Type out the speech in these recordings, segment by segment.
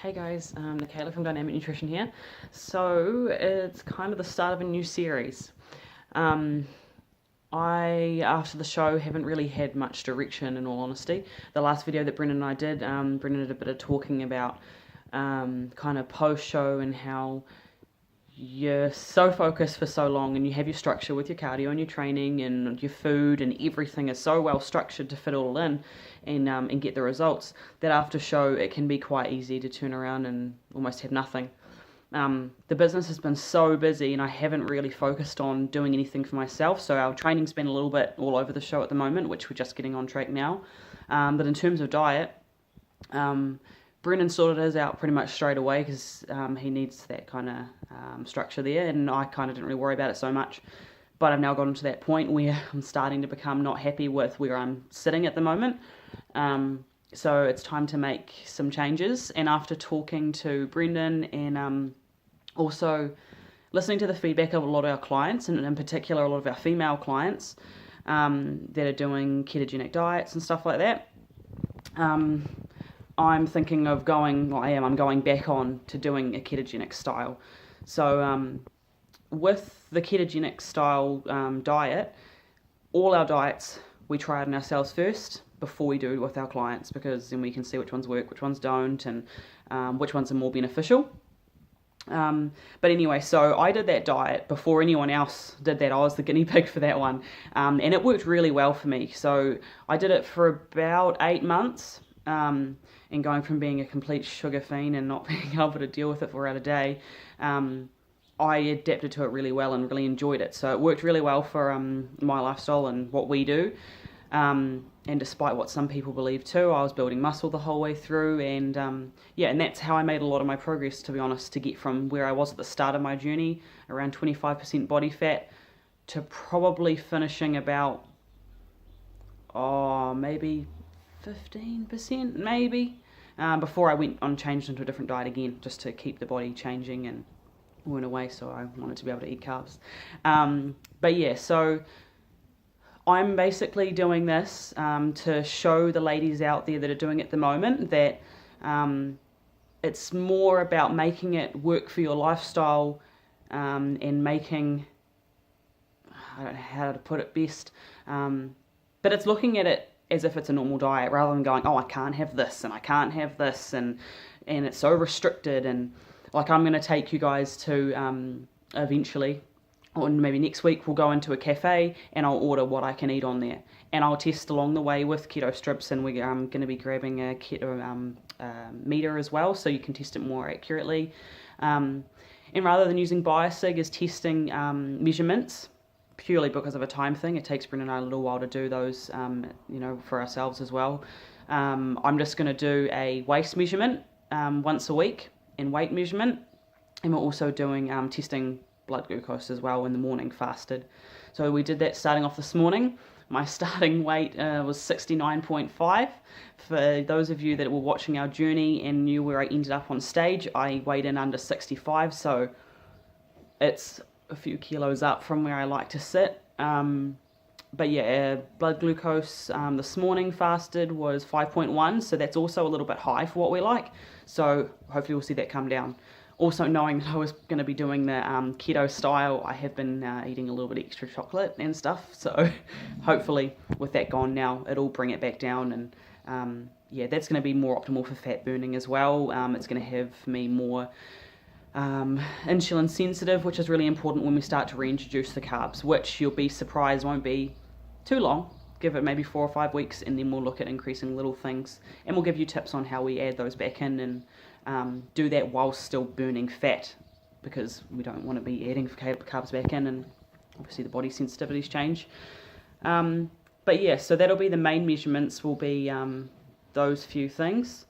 Hey guys, Nikayla from Dynamic Nutrition here. So it's kind of the start of a new series. I, after the show, haven't really had much direction in all honesty. The last video that Brendan and I did, Brendan did a bit of talking about kind of post-show and how you're so focused for so long and you have your structure with your cardio and your training and your food and everything is so well structured to fit all in and get the results that after show it can be quite easy to turn around and almost have nothing. The business has been so busy and I haven't really focused on doing anything for myself, so our training's been a little bit all over the show at the moment, which we're just getting on track now. But in terms of diet, Brendan sorted his out pretty much straight away because he needs that kind of structure there, and I kind of didn't really worry about it so much. But I've now gotten to that point where I'm starting to become not happy with where I'm sitting at the moment. So it's time to make some changes. And after talking to Brendan and also listening to the feedback of a lot of our clients, and in particular a lot of our female clients that are doing ketogenic diets and stuff like that, I'm thinking of I'm going back on to doing a ketogenic style. So with the ketogenic style diet, all our diets, we try it on ourselves first before we do it with our clients, because then we can see which ones work, which ones don't, and which ones are more beneficial. But anyway, so I did that diet before anyone else did that. I was the guinea pig for that one, and it worked really well for me. So I did it for about 8 months. And going from being a complete sugar fiend and not being able to deal with it for about a day, I adapted to it really well and really enjoyed it. So it worked really well for my lifestyle and what we do. And despite what some people believe too, I was building muscle the whole way through. And and that's how I made a lot of my progress, to be honest, to get from where I was at the start of my journey, around 25% body fat, to probably finishing about, maybe 15% maybe, before I changed into a different diet again, just to keep the body changing and went away, so I wanted to be able to eat carbs. But yeah, so I'm basically doing this to show the ladies out there that are doing it at the moment that it's more about making it work for your lifestyle and making, I don't know how to put it best, but it's looking at it as if it's a normal diet, rather than going, I can't have this and I can't have this and it's so restricted. And like, I'm going to take you guys to eventually, or maybe next week, we'll go into a cafe and I'll order what I can eat on there, and I'll test along the way with keto strips, and we're going to be grabbing a keto meter as well, so you can test it more accurately. And rather than using BioSig as testing measurements, purely because of a time thing, it takes Brendan and I a little while to do those, for ourselves as well. I'm just going to do a waist measurement once a week and weight measurement, and we're also doing testing blood glucose as well in the morning, fasted. So we did that starting off this morning. My starting weight was 69.5. For those of you that were watching our journey and knew where I ended up on stage, I weighed in under 65, so it's a few kilos up from where I like to sit. But yeah, blood glucose this morning fasted was 5.1, so that's also a little bit high for what we like. So hopefully we'll see that come down. Also, knowing that I was going to be doing the keto style, I have been eating a little bit extra chocolate and stuff. So hopefully with that gone now, it'll bring it back down. And that's going to be more optimal for fat burning as well. It's going to have me more insulin sensitive, which is really important when we start to reintroduce the carbs, which you'll be surprised won't be too long. Give it maybe 4 or 5 weeks, and then we'll look at increasing little things, and we'll give you tips on how we add those back in and do that while still burning fat, because we don't want to be adding carbs back in, and obviously the body sensitivities change. But yeah, so that'll be the main measurements, will be those few things,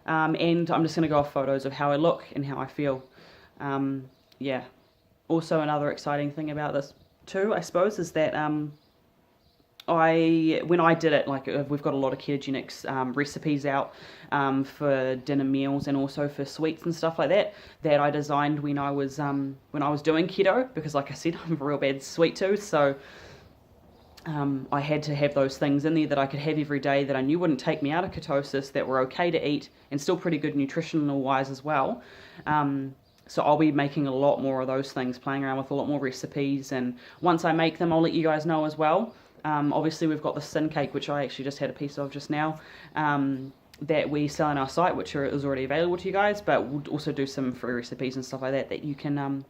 and I'm just going to go off photos of how I look and how I feel. Also, another exciting thing about this too, I suppose, is that when I did it, like, we've got a lot of ketogenics recipes out for dinner meals and also for sweets and stuff like that I designed when I was doing keto, because like I said, I'm a real bad sweet tooth. So I had to have those things in there that I could have every day that I knew wouldn't take me out of ketosis, that were okay to eat and still pretty good nutritional wise as well. So I'll be making a lot more of those things, playing around with a lot more recipes, and once I make them I'll let you guys know as well. Obviously we've got the sin cake, which I actually just had a piece of just now, that we sell on our site, which is already available to you guys, but we'll also do some free recipes and stuff like that you can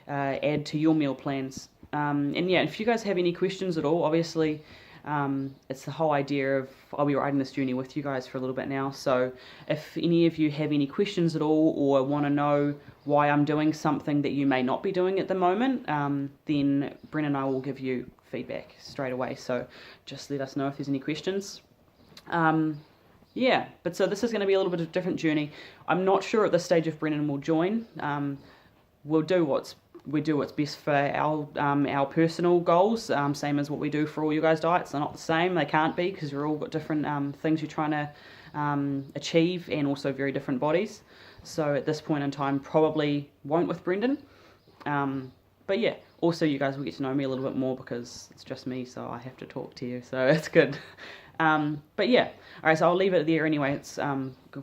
add to your meal plans. And yeah, if you guys have any questions at all, obviously it's the whole idea of I'll be riding this journey with you guys for a little bit now, so if any of you have any questions at all or want to know why I'm doing something that you may not be doing at the moment, then Brennan and I will give you feedback straight away, so just let us know if there's any questions. Yeah, but so this is going to be a little bit of a different journey. I'm not sure at this stage if Brennan will join. We'll do what's best for our personal goals, same as what we do for all you guys' diets. They're not the same, they can't be, because you're all got different things you're trying to achieve, and also very different bodies. So at this point in time, probably won't with Brendan. But yeah, also you guys will get to know me a little bit more, because it's just me, so I have to talk to you, so it's good. But yeah, alright, so I'll leave it there anyway. It's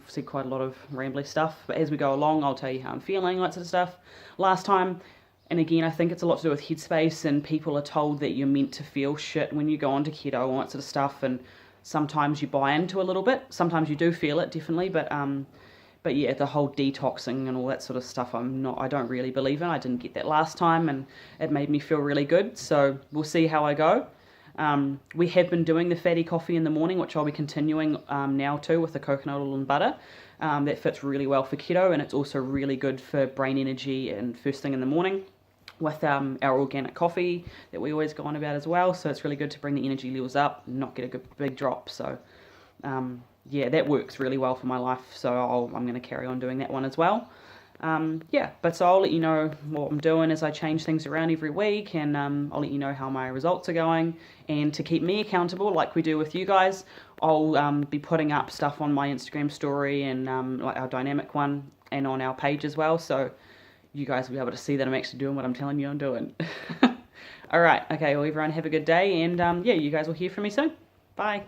said quite a lot of rambly stuff, but as we go along I'll tell you how I'm feeling, that sort of stuff. Last time, and again, I think it's a lot to do with headspace, and people are told that you're meant to feel shit when you go onto keto, all that sort of stuff, and sometimes you buy into a little bit, sometimes you do feel it, definitely, but yeah, the whole detoxing and all that sort of stuff, I don't really believe in. I didn't get that last time, and it made me feel really good, so we'll see how I go. We have been doing the fatty coffee in the morning, which I'll be continuing now too, with the coconut oil and butter. That fits really well for keto, and it's also really good for brain energy and first thing in the morning, with our organic coffee that we always go on about as well. So it's really good to bring the energy levels up and not get a good big drop. So yeah, that works really well for my life, so I'm going to carry on doing that one as well. Yeah, but so I'll let you know what I'm doing as I change things around every week, and I'll let you know how my results are going. And to keep me accountable, like we do with you guys, I'll be putting up stuff on my Instagram story, and like our dynamic one, and on our page as well, so you guys will be able to see that I'm actually doing what I'm telling you I'm doing. Alright, okay, well everyone have a good day, and yeah, you guys will hear from me soon. Bye.